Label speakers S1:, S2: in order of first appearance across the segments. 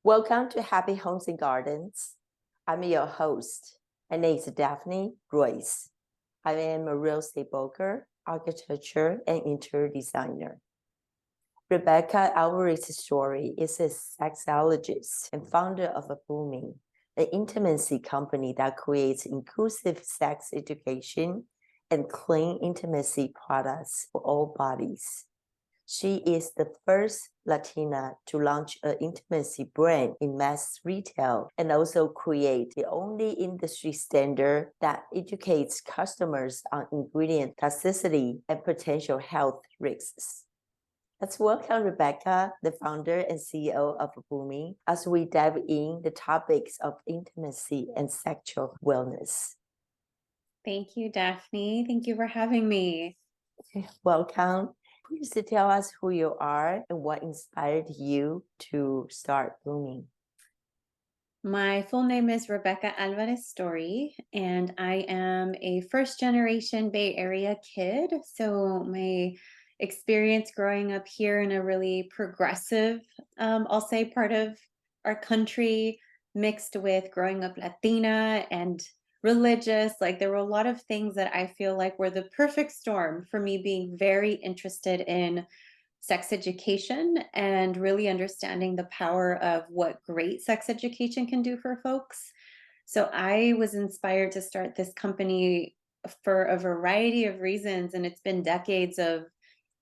S1: Welcome to Happy Homes and Gardens. I'm your host. My name is Daphne Royce. I am a real estate broker, architecture, and interior designer. Rebecca Alvarez Story is a sexologist and founder of Bloomi, an intimacy company that creates inclusive sex education and clean intimacy products for all bodies. She is the first Latina to launch an intimacy brand in mass retail and also create the only industry standard that educates customers on ingredient toxicity and potential health risks. Let's welcome Rebecca, the founder and CEO of Bloomi, as we dive in the topics of intimacy and sexual wellness.
S2: Thank you, Daphne. Thank you for having me.
S1: Welcome. Please tell us who you are and what inspired you to start Bloomi.
S2: My full name is Rebecca Alvarez Story, and I am a first-generation Bay Area kid. So my experience growing up here in a really progressive, I'll say, part of our country, mixed with growing up Latina and religious. Like there were a lot of things that I feel like were the perfect storm for me being very interested in sex education and really understanding the power of what great sex education can do for folks. So I was inspired to start this company for a variety of reasons, and it's been decades of,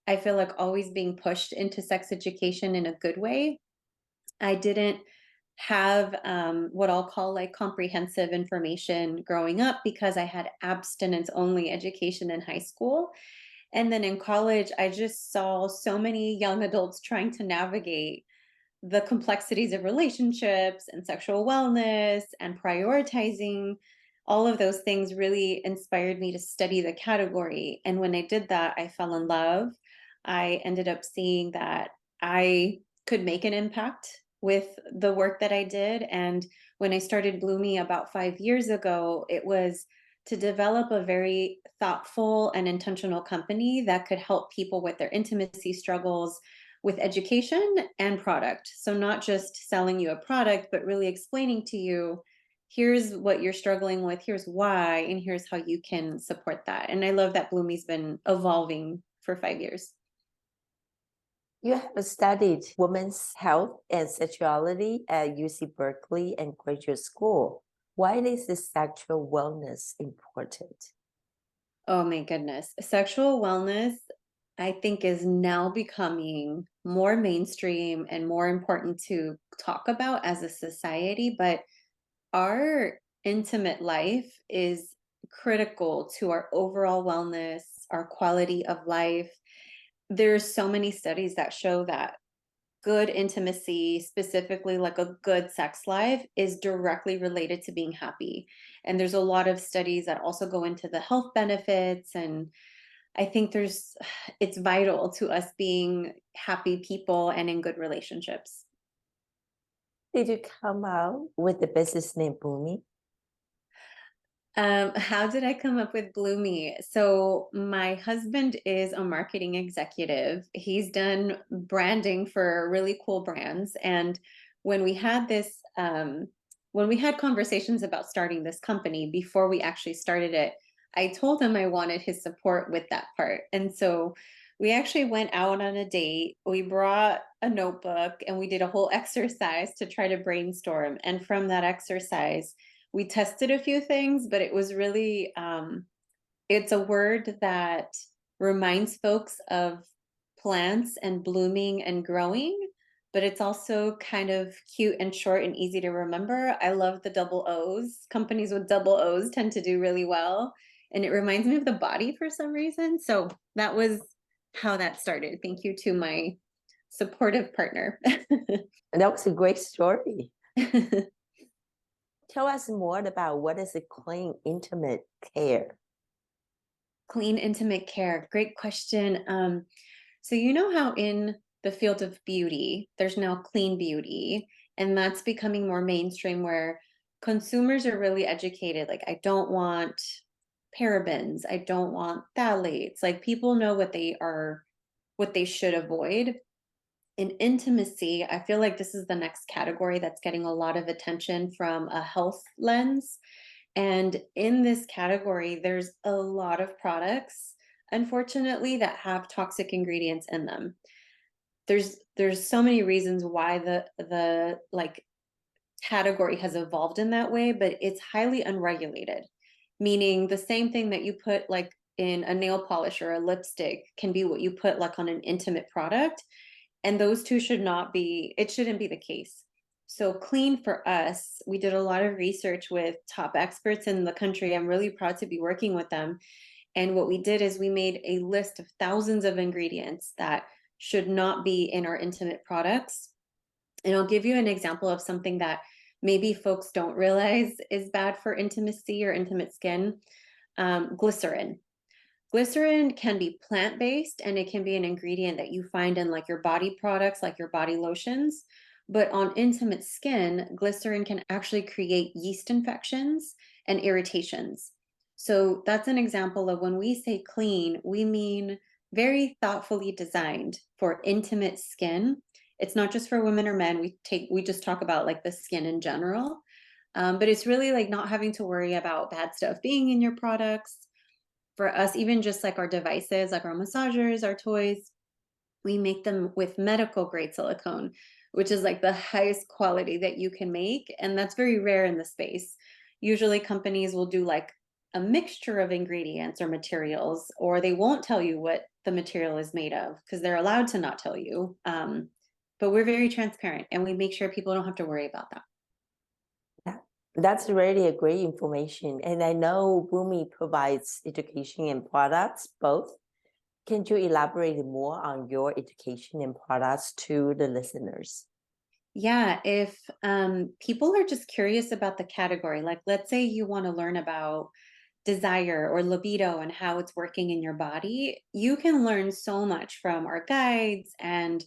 S2: I feel like, always being pushed into sex education in a good way. I didn't have what I'll call like comprehensive information growing up because I had abstinence only education in high school. And then in college, I just saw so many young adults trying to navigate the complexities of relationships and sexual wellness and prioritizing. All of those things really inspired me to study the category. And when I did that, I fell in love. I ended up seeing that I could make an impact with the work that I did. And when I started Bloomi about 5 years ago, it was to develop a very thoughtful and intentional company that could help people with their intimacy struggles with education and product. So not just selling you a product, but really explaining to you, here's what you're struggling with, here's why, and here's how you can support that. And I love that Bloomi's been evolving for 5 years.
S1: You have studied women's health and sexuality at UC Berkeley and graduate school. Why is this sexual wellness important?
S2: Oh my goodness. Sexual wellness, I think, is now becoming more mainstream and more important to talk about as a society. But our intimate life is critical to our overall wellness, our quality of life. There's so many studies that show that good intimacy, specifically like a good sex life, is directly related to being happy. And there's a lot of studies that also go into the health benefits. And I think it's vital to us being happy people and in good relationships.
S1: Did you come out with the business name Bloomi?
S2: How did I come up with Bloomi? So my husband is a marketing executive. He's done branding for really cool brands. And when we had this, when we had conversations about starting this company before we actually started it, I told him I wanted his support with that part. And so we actually went out on a date. We brought a notebook and we did a whole exercise to try to brainstorm. And from that exercise, we tested a few things, but it was really, it's a word that reminds folks of plants and blooming and growing, but it's also kind of cute and short and easy to remember. I love the double O's. Companies with double O's tend to do really well. And it reminds me of the body for some reason. So that was how that started. Thank you to my supportive partner.
S1: And that was a great story. Tell us more about what is a clean, intimate care?
S2: Clean, intimate care. Great question. So you know how in the field of beauty, there's now clean beauty, and that's becoming more mainstream where consumers are really educated. Like, I don't want parabens. I don't want phthalates. Like, people know what they should avoid. in intimacy, I feel like this is the next category that's getting a lot of attention from a health lens. And in this category, there's a lot of products, unfortunately, that have toxic ingredients in them. There's so many reasons why the like category has evolved in that way, but it's highly unregulated. Meaning the same thing that you put like in a nail polish or a lipstick can be what you put like on an intimate product. And those two should not be, it shouldn't be the case. So clean for us, we did a lot of research with top experts in the country. I'm really proud to be working with them. And what we did is we made a list of thousands of ingredients that should not be in our intimate products. And I'll give you an example of something that maybe folks don't realize is bad for intimacy or intimate skin. Glycerin. Glycerin can be plant-based, and it can be an ingredient that you find in like your body products, like your body lotions. But on intimate skin, glycerin can actually create yeast infections and irritations. So that's an example of when we say clean, we mean very thoughtfully designed for intimate skin. It's not just for women or men. We just talk about like the skin in general. But it's really like not having to worry about bad stuff being in your products. For us, even just like our devices, like our massagers, our toys, we make them with medical grade silicone, which is like the highest quality that you can make. And that's very rare in the space. Usually companies will do like a mixture of ingredients or materials, or they won't tell you what the material is made of because they're allowed to not tell you. But we're very transparent and we make sure people don't have to worry about that.
S1: That's really a great information. And I know Bloomi provides education and products both. Can you elaborate more on your education and products to the listeners?
S2: Yeah, if people are just curious about the category, like let's say you want to learn about desire or libido and how it's working in your body, you can learn so much from our guides and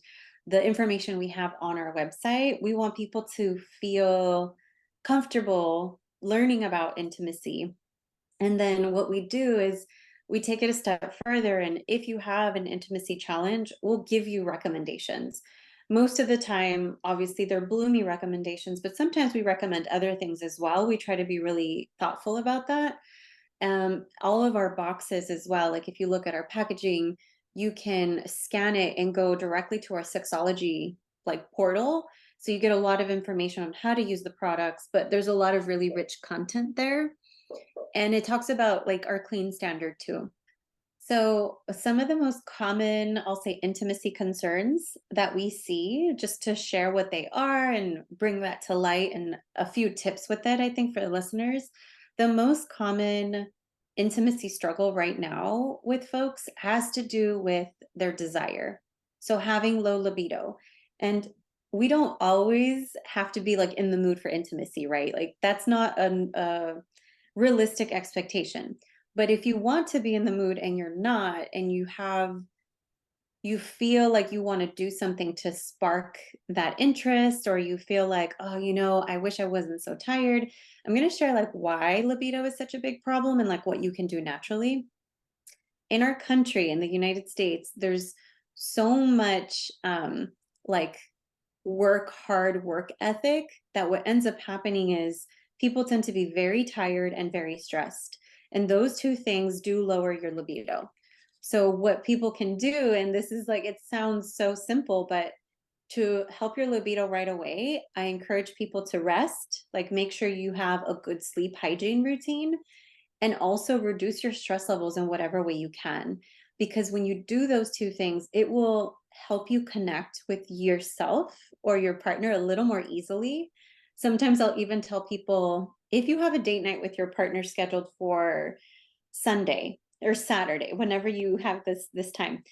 S2: the information we have on our website. We want people to feel comfortable learning about intimacy. And then what we do is we take it a step further. And if you have an intimacy challenge, we'll give you recommendations. Most of the time, obviously, they're Bloomi recommendations, but sometimes we recommend other things as well. We try to be really thoughtful about that. All of our boxes as well, like if you look at our packaging, you can scan it and go directly to our sexology like portal. So you get a lot of information on how to use the products, but there's a lot of really rich content there. And it talks about like our clean standard too. So some of the most common, I'll say, intimacy concerns that we see, just to share what they are and bring that to light and a few tips with it, I think, for the listeners. The most common intimacy struggle right now with folks has to do with their desire. So having low libido. And we don't always have to be like in the mood for intimacy, right? Like that's not a realistic expectation. But if you want to be in the mood and you're not, and you feel like you want to do something to spark that interest, or you feel like, oh, I wish I wasn't so tired. I'm going to share like why libido is such a big problem and like what you can do naturally. In our country, in the United States, there's so much like hard work ethic that what ends up happening is people tend to be very tired and very stressed. And those two things do lower your libido. So what people can do, and this is like, it sounds so simple, but to help your libido right away, I encourage people to rest, like make sure you have a good sleep hygiene routine, and also reduce your stress levels in whatever way you can. Because when you do those two things, it will help you connect with yourself or your partner a little more easily. Sometimes I'll even tell people, if you have a date night with your partner scheduled for Sunday or Saturday, whenever you have this time,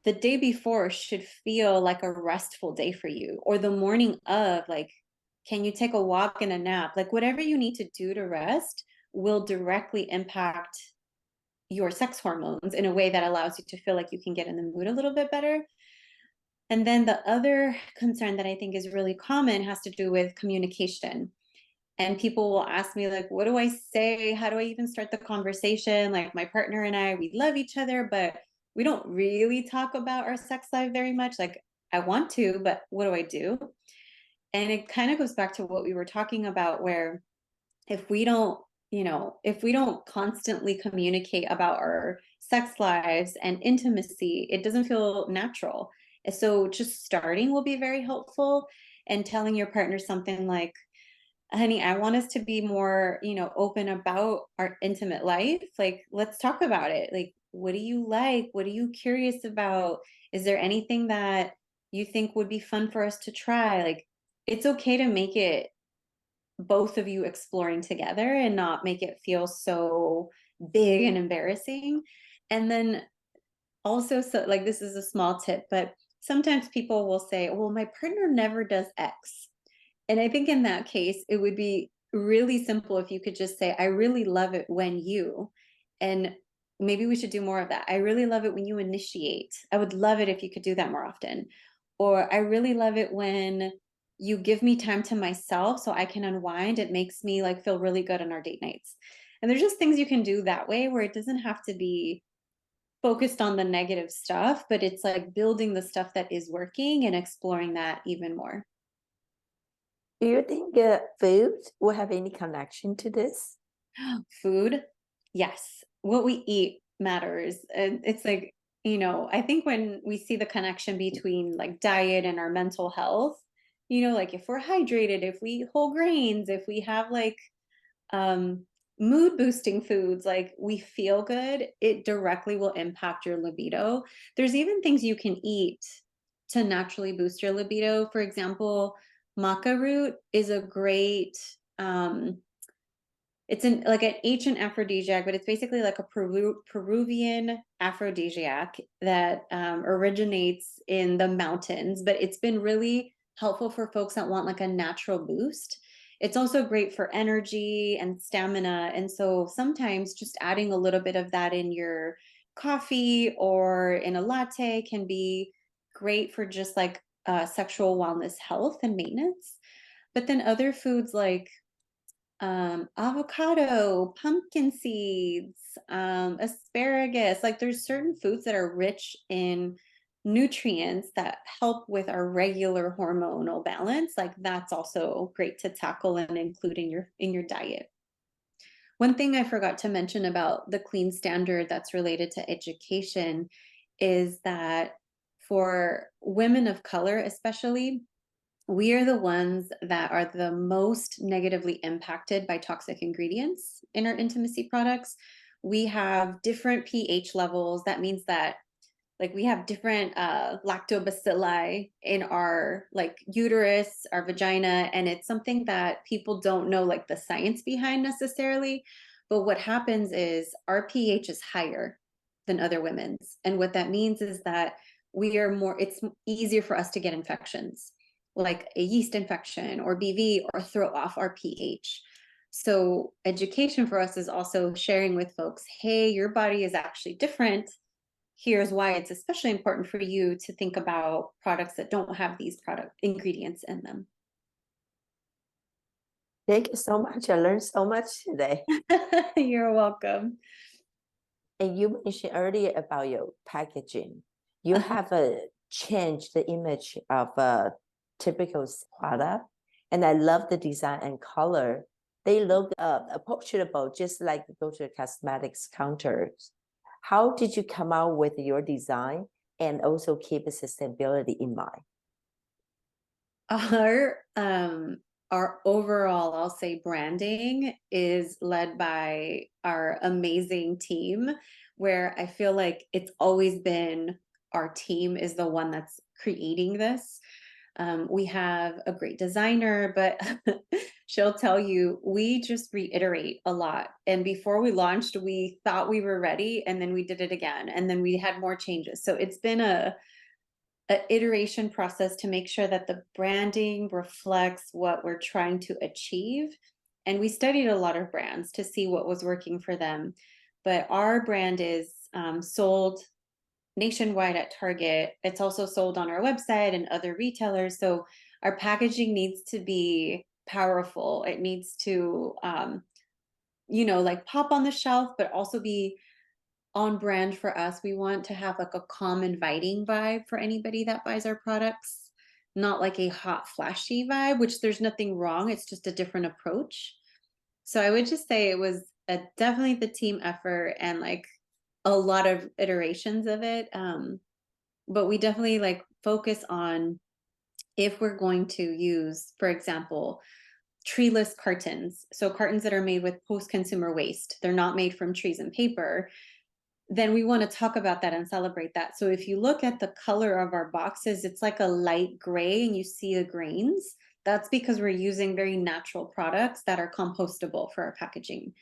S2: the day before should feel like a restful day for you, or the morning of, like, can you take a walk and a nap? Like whatever you need to do to rest will directly impact your sex hormones in a way that allows you to feel like you can get in the mood a little bit better. And then the other concern that I think is really common has to do with communication. And people will ask me, like, what do I say? How do I even start the conversation? Like, my partner and I, we love each other, but we don't really talk about our sex life very much. Like, I want to, but what do I do? And it kind of goes back to what we were talking about, where if we don't, if we don't constantly communicate about our sex lives and intimacy, it doesn't feel natural. And so just starting will be very helpful, and telling your partner something like, honey, I want us to be more, open about our intimate life. Like, let's talk about it. Like, what do you like? What are you curious about? Is there anything that you think would be fun for us to try? Like, it's okay to make it both of you exploring together and not make it feel so big and embarrassing. And then also, so like, this is a small tip, but sometimes people will say, well, my partner never does X. And I think in that case, it would be really simple if you could just say, I really love it when you, and maybe we should do more of that. I really love it when you initiate. I would love it if you could do that more often. Or I really love it when you give me time to myself so I can unwind. It makes me like feel really good on our date nights. And there's just things you can do that way where it doesn't have to be focused on the negative stuff, but it's like building the stuff that is working and exploring that even more.
S1: Do you think food will have any connection to this?
S2: Food, yes. What we eat matters. And it's like, I think when we see the connection between like diet and our mental health, like if we're hydrated, if we eat whole grains, if we have like um mood boosting foods, like we feel good, it directly will impact your libido. There's even things you can eat to naturally boost your libido. For example, maca root is a great it's like an ancient aphrodisiac, but it's basically like a Peruvian aphrodisiac that originates in the mountains. But it's been really helpful for folks that want like a natural boost. It's also great for energy and stamina. And so sometimes just adding a little bit of that in your coffee or in a latte can be great for just like sexual wellness, health, and maintenance. But then other foods like avocado, pumpkin seeds, asparagus. Like there's certain foods that are rich in nutrients that help with our regular hormonal balance. Like that's also great to tackle and include in your diet. One thing I forgot to mention about the clean standard that's related to education is that for women of color, especially, we are the ones that are the most negatively impacted by toxic ingredients in our intimacy products. We have different pH levels. That means that like we have different lactobacilli in our like uterus, our vagina, and it's something that people don't know like the science behind necessarily. But what happens is our pH is higher than other women's. And what that means is that it's easier for us to get infections like a yeast infection or BV or throw off our pH. So education for us is also sharing with folks, hey, your body is actually different. Here's why it's especially important for you to think about products that don't have these product ingredients in them.
S1: Thank you so much. I learned so much today.
S2: You're welcome.
S1: And you mentioned earlier about your packaging. You have changed the image of a typical product, and I love the design and color. They look approachable, just like go to the cosmetics counters. How did you come out with your design and also keep sustainability in mind?
S2: Our our overall, I'll say, branding is led by our amazing team, where I feel like it's always been our team is the one that's creating this. We have a great designer, but she'll tell you we just reiterate a lot. And before we launched, we thought we were ready, and then we did it again, and then we had more changes. So it's been a iteration process to make sure that the branding reflects what we're trying to achieve. And we studied a lot of brands to see what was working for them. But our brand is sold nationwide at Target. It's also sold on our website and other retailers. So our packaging needs to be powerful. It needs to, like pop on the shelf, but also be on brand for us. We want to have like a calm, inviting vibe for anybody that buys our products, not like a hot, flashy vibe, which there's nothing wrong. It's just a different approach. So I would just say it was definitely the team effort and like a lot of iterations of it. But we definitely like focus on if we're going to use, for example, treeless cartons. So cartons that are made with post-consumer waste. They're not made from trees and paper. Then we want to talk about that and celebrate that. So if you look at the color of our boxes, it's like a light gray and you see the grains. That's because we're using very natural products that are compostable for our packaging.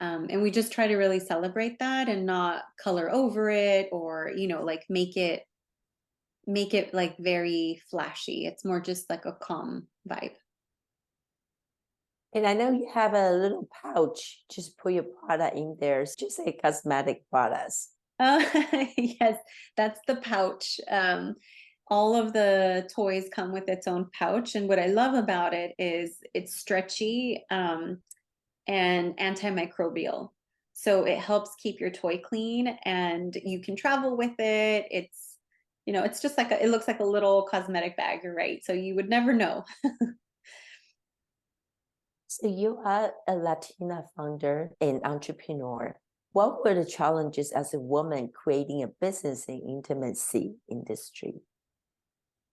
S2: And we just try to really celebrate that and not color over it or, like make it like very flashy. It's more just like a calm vibe.
S1: And I know you have a little pouch, just put your product in there. It's just a cosmetic products.
S2: Uh, yes, that's the pouch. All of the toys come with its own pouch, and what I love about it is it's stretchy and antimicrobial. So it helps keep your toy clean, and you can travel with it. It's just like it looks like a little cosmetic bag. You're right. So you would never know.
S1: So you are a Latina founder and entrepreneur. What were the challenges as a woman creating a business in intimacy industry?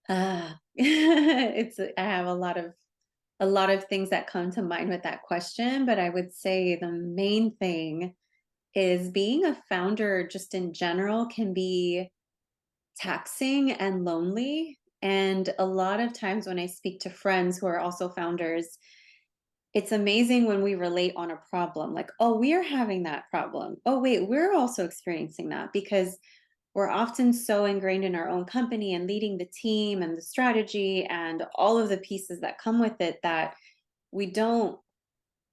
S2: I have a lot of things that come to mind with that question, but I would say the main thing is being a founder just in general can be taxing and lonely. And a lot of times when I speak to friends who are also founders, it's amazing when we relate on a problem, like, oh, we are having that problem. Oh, wait, we're also experiencing that because we're often so ingrained in our own company and leading the team and the strategy and all of the pieces that come with it that we don't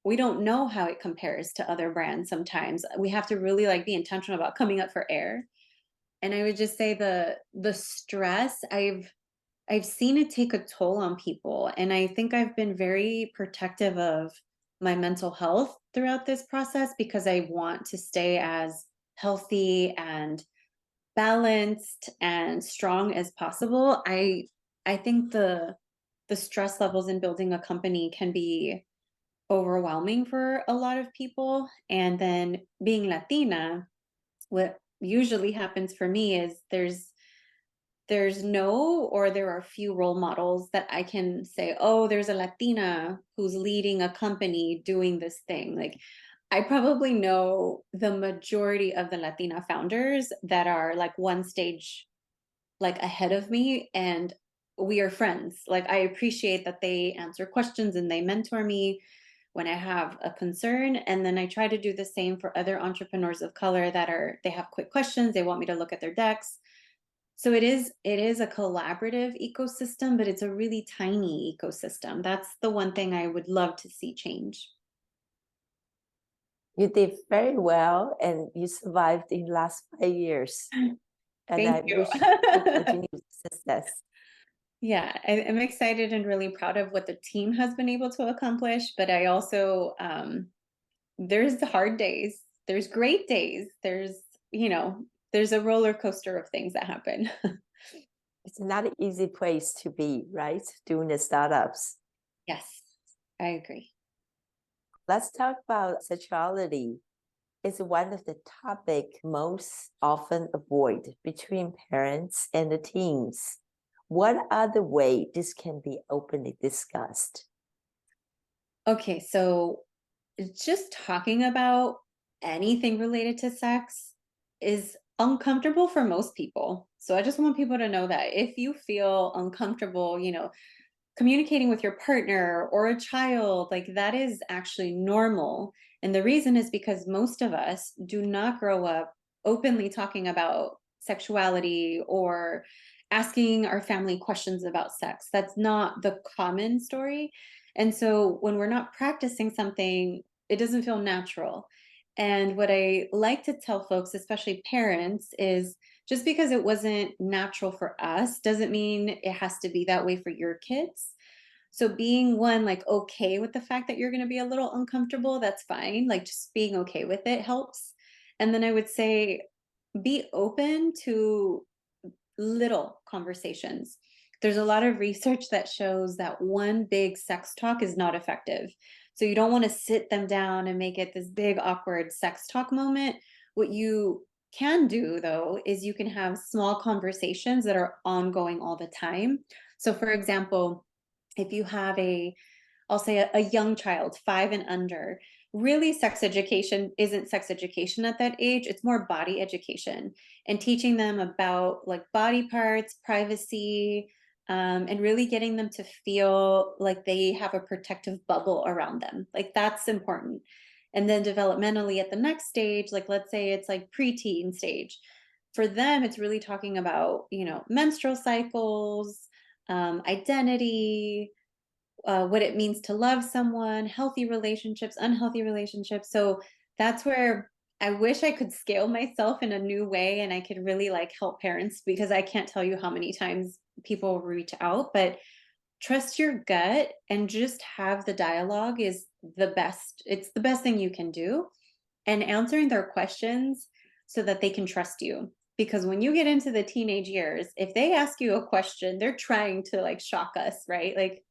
S2: we don't know how it compares to other brands. Sometimes we have to really like be intentional about coming up for air. And I would just say the stress, I've seen it take a toll on people, and I think I've been very protective of my mental health throughout this process because I want to stay as healthy and balanced and strong as possible. I think the stress levels in building a company can be overwhelming for a lot of people. And then being Latina, what usually happens for me is there's no, or there are few role models that I can say, oh, there's a Latina who's leading a company doing this thing. Like I probably know the majority of the Latina founders that are like one stage like ahead of me, and we are friends. Like I appreciate that they answer questions and they mentor me when I have a concern, and then I try to do the same for other entrepreneurs of color they have quick questions, they want me to look at their decks. So it is a collaborative ecosystem, but it's a really tiny ecosystem. That's the one thing I would love to see change.
S1: You did very well and you survived in the last 5 years. And
S2: Thank
S1: I
S2: you.
S1: wish you continued success.
S2: Yeah, I'm excited and really proud of what the team has been able to accomplish, but I also there's the hard days, there's great days, there's a roller coaster of things that happen.
S1: It's not an easy place to be, right? Doing the startups.
S2: Yes, I agree.
S1: Let's talk about sexuality. It's one of the topic most often avoided between parents and the teens. What other way this can be openly discussed?
S2: Okay, so just talking about anything related to sex is uncomfortable for most people. So I just want people to know that if you feel uncomfortable, communicating with your partner or a child, like that is actually normal. And the reason is because most of us do not grow up openly talking about sexuality or asking our family questions about sex. That's not the common story. And so when we're not practicing something, it doesn't feel natural. And what I like to tell folks, especially parents, is just because it wasn't natural for us doesn't mean it has to be that way for your kids. So being one, like okay with the fact that you're going to be a little uncomfortable, that's fine. Like just being okay with it helps. And then I would say be open to little conversations. There's a lot of research that shows that one big sex talk is not effective. So you don't want to sit them down and make it this big awkward sex talk moment. What you can do though is you can have small conversations that are ongoing all the time. So for example, if you have I'll say a young child, 5 and under, really sex education isn't sex education at that age. It's more body education and teaching them about like body parts, privacy, and really getting them to feel like they have a protective bubble around them. Like that's important. And then developmentally at the next stage, like let's say it's like preteen stage, for them, it's really talking about, menstrual cycles, identity, what it means to love someone, healthy relationships, unhealthy relationships. So that's where I wish I could scale myself in a new way and I could really like help parents, because I can't tell you how many times people reach out, but trust your gut and just have the dialogue is the best. It's the best thing you can do, and answering their questions so that they can trust you. Because when you get into the teenage years, if they ask you a question, they're trying to like shock us, right? Like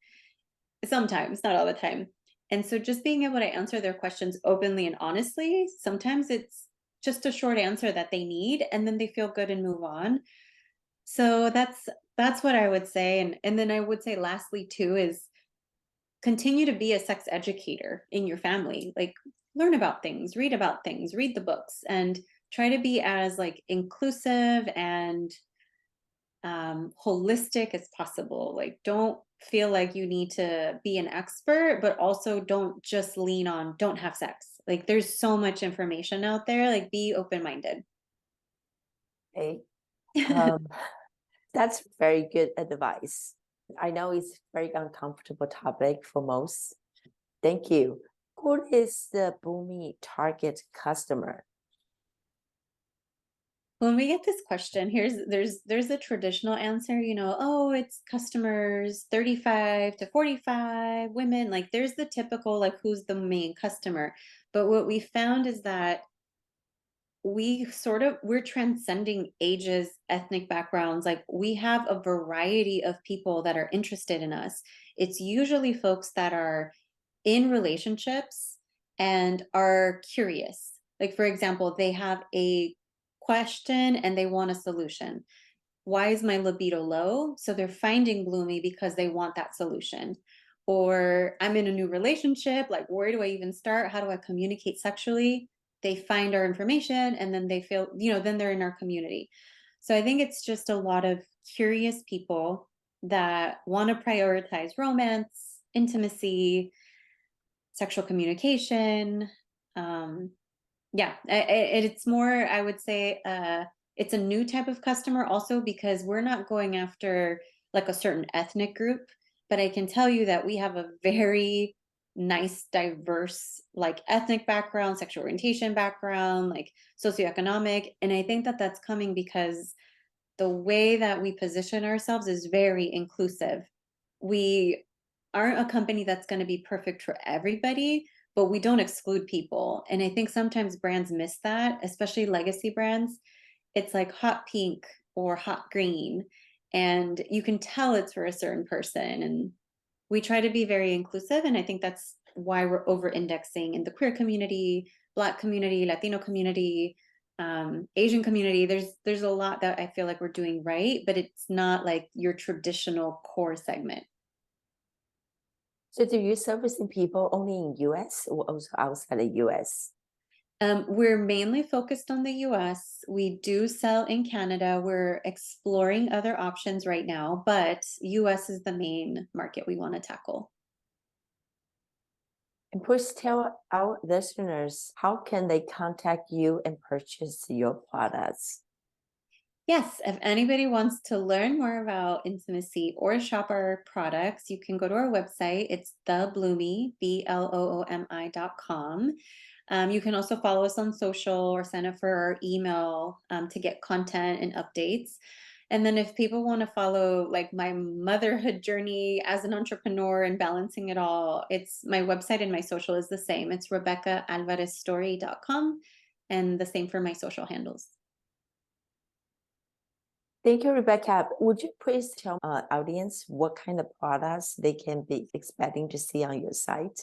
S2: sometimes, not all the time. And so just being able to answer their questions openly and honestly, sometimes it's just a short answer that they need and then they feel good and move on. So that's what I would say. And then I would say lastly too is continue to be a sex educator in your family. Like learn about things, read the books, and try to be as like inclusive and holistic as possible. Like don't feel like you need to be an expert, but also don't just lean on don't have sex. Like there's so much information out there. Like be open-minded.
S1: Okay. Um, that's very good advice. I know it's a very uncomfortable topic for most. Thank you. Who is the Bloomi target customer?
S2: When we get this question, there's a traditional answer, oh, it's customers 35 to 45, women. Like there's the typical like who's the main customer. But what we found is that we're transcending ages, ethnic backgrounds. Like we have a variety of people that are interested in us. It's usually folks that are in relationships and are curious. Like for example, they have a question and they want a solution. Why is my libido low? So they're finding Bloomi because they want that solution. Or I'm in a new relationship, like where do I even start? How do I communicate sexually? They find our information and then they feel, then they're in our community. So I think it's just a lot of curious people that want to prioritize romance, intimacy, sexual communication. Yeah, it's more, I would say, it's a new type of customer also because we're not going after like a certain ethnic group, but I can tell you that we have a very nice, diverse, like ethnic background, sexual orientation background, like socioeconomic. And I think that that's coming because the way that we position ourselves is very inclusive. We aren't a company that's going to be perfect for everybody, but we don't exclude people. And I think sometimes brands miss that, especially legacy brands. It's like hot pink or hot green, and you can tell it's for a certain person. And we try to be very inclusive. And I think that's why we're over indexing in the queer community, Black community, Latino community, Asian community. There's a lot that I feel like we're doing right, but it's not like your traditional core segment.
S1: So do you servicing people only in US or also outside the US?
S2: We're mainly focused on the US. We do sell in Canada. We're exploring other options right now, but US is the main market we want to tackle.
S1: And please tell our listeners, how can they contact you and purchase your products?
S2: Yes, if anybody wants to learn more about intimacy or shop our products, you can go to our website. It's thebloomi, BLOOMI.com. You can also follow us on social or sign up for our email to get content and updates. And then if people want to follow like my motherhood journey as an entrepreneur and balancing it all, it's my website and my social is the same. It's RebeccaAlvarezStory.com, and the same for my social handles.
S1: Thank you, Rebecca. Would you please tell audience what kind of products they can be expecting to see on your site?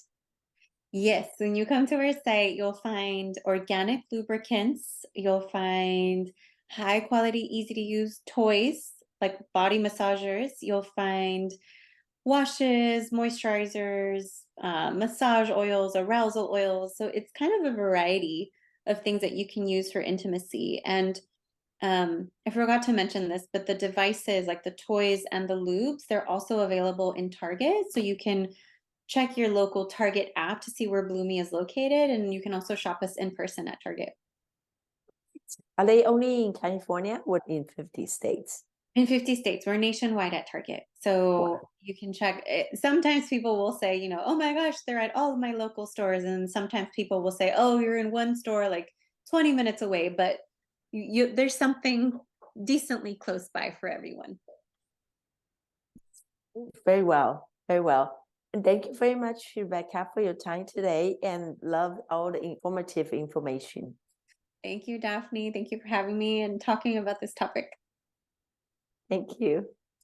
S2: Yes, when you come to our site, you'll find organic lubricants, you'll find high quality, easy to use toys like body massagers, you'll find washes, moisturizers, massage oils, arousal oils. So it's kind of a variety of things that you can use for intimacy. And I forgot to mention this, but the devices like the toys and the lubes, they're also available in Target. So you can check your local Target app to see where Bloomi is located, and you can also shop us in person at Target.
S1: Are they only in California or in 50 states?
S2: In 50 states, we're nationwide at Target. So
S1: Wow.
S2: you can check it. Sometimes people will say, oh my gosh, they're at all of my local stores. And sometimes people will say, oh, you're in one store like 20 minutes away, but there's something decently close by for everyone.
S1: Very well, very well. And thank you very much, Rebecca, for your time today and love all the informative information.
S2: Thank you, Daphne. Thank you for having me and talking about this topic.
S1: Thank you.